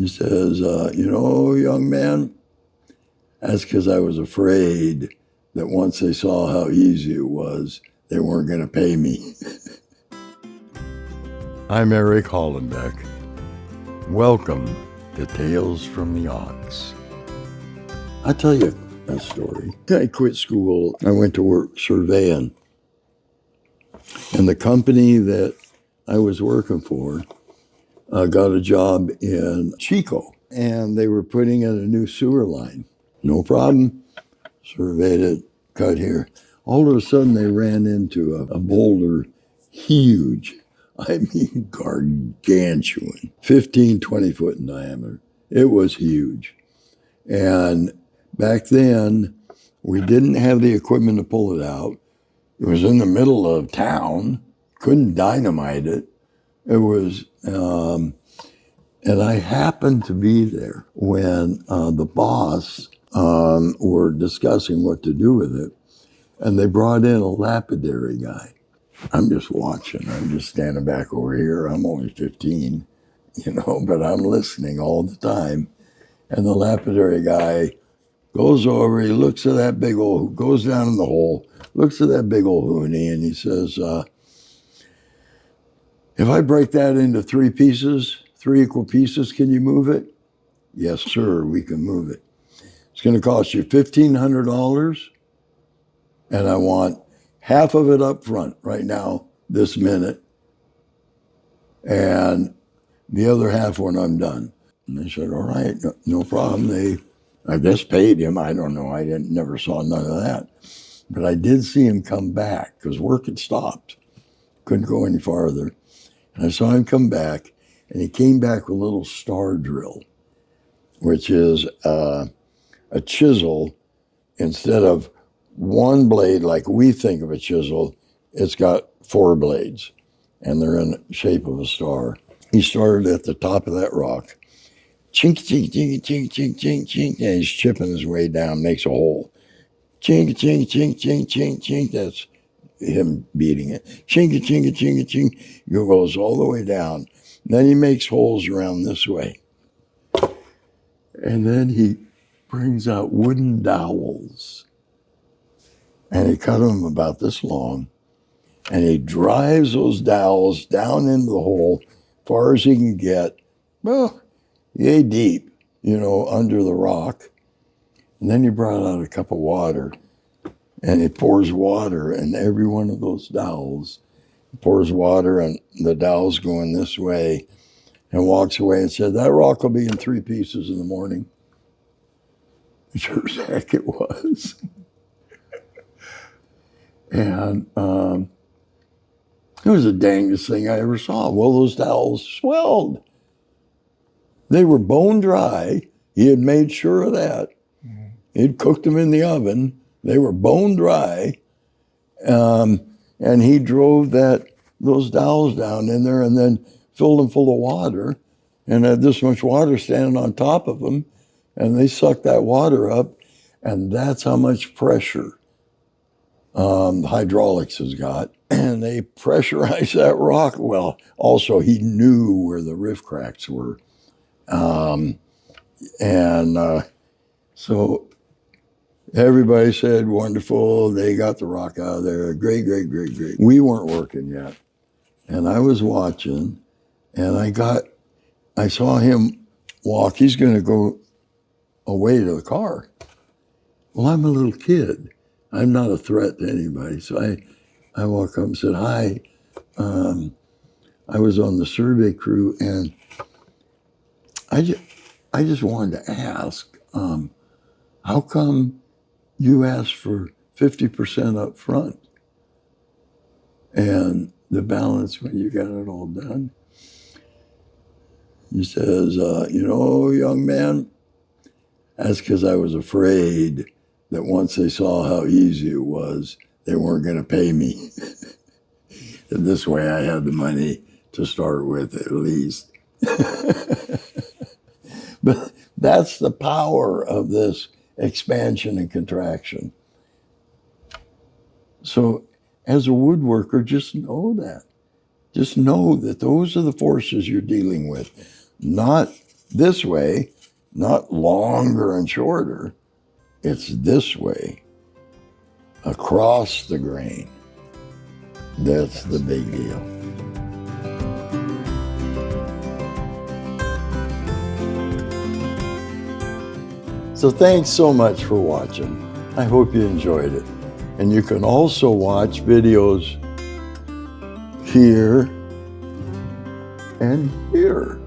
He says, young man, that's because I was afraid that once they saw how easy it was, they weren't going to pay me. I'm Eric Hollenbeck. Welcome to Tales from the Ox. I'll tell you a story. I quit school. I went to work surveying. And the company that I was working for got a job in Chico. And they were putting in a new sewer line. No problem. Surveyed it, cut here. All of a sudden, they ran into a boulder, huge. I mean, gargantuan, 15, 20 foot in diameter. It was huge. And back then, we didn't have the equipment to pull it out. It was in the middle of town, couldn't dynamite it. It was, and I happened to be there when the boss were discussing what to do with it. And they brought in a lapidary guy. I'm just watching. I'm just standing back over here. I'm only 15, but I'm listening all the time. And the lapidary guy goes over, he looks at that big old, goes down in the hole, looks at that big old hoonie, and he says, if I break that into three equal pieces, can you move it? Yes, sir, we can move it. It's going to cost you $1,500, and I want half of it up front right now, this minute, and the other half when I'm done. And they said, all right, no problem. They, I guess, paid him. I don't know. I never saw none of that. But I did see him come back because work had stopped. Couldn't go any farther. And I saw him come back, and he came back with a little star drill, which is a chisel. Instead of one blade like we think of a chisel, it's got 4 blades, and they're in the shape of a star. He started at the top of that rock. Chink, chink, chink, chink, chink, chink, chink, and he's chipping his way down, makes a hole. Chink, chink, chink, chink, chink, chink, that's him beating it. Chink, chink, chink, chink, he goes all the way down. And then he makes holes around this way. And then he brings out wooden dowels. And he cut them about this long. And he drives those dowels down into the hole far as he can get, well, yay deep, under the rock. And then he brought out a cup of water, and he pours water in every one of those dowels. He pours water, and the dowels going this way, and walks away and said, that rock will be in 3 pieces in the morning. Sure as heck it was. And it was the dangest thing I ever saw. Well, those dowels swelled. They were bone dry. He had made sure of that. He'd cooked them in the oven. They were bone dry. And he drove those dowels down in there and then filled them full of water and had this much water standing on top of them. And they sucked that water up. And that's how much pressure the hydraulics has got. And they pressurized that rock. Well, also he knew where the riff cracks were. So everybody said, wonderful, they got the rock out of there. Great, great, great, great. We weren't working yet. And I was watching, and I saw him walk. He's going to go away to the car. Well, I'm a little kid. I'm not a threat to anybody. So I walk up and said, hi. I was on the survey crew, and I just wanted to ask, how come you asked for 50% up front and the balance when you got it all done? He says, young man, that's because I was afraid that once they saw how easy it was, they weren't going to pay me. And this way I had the money to start with at least. But that's the power of this expansion and contraction. So as a woodworker, just know that. Just know that those are the forces you're dealing with, not this way, not longer and shorter. It's this way, across the grain. That's the big deal. So thanks so much for watching. I hope you enjoyed it. And you can also watch videos here and here.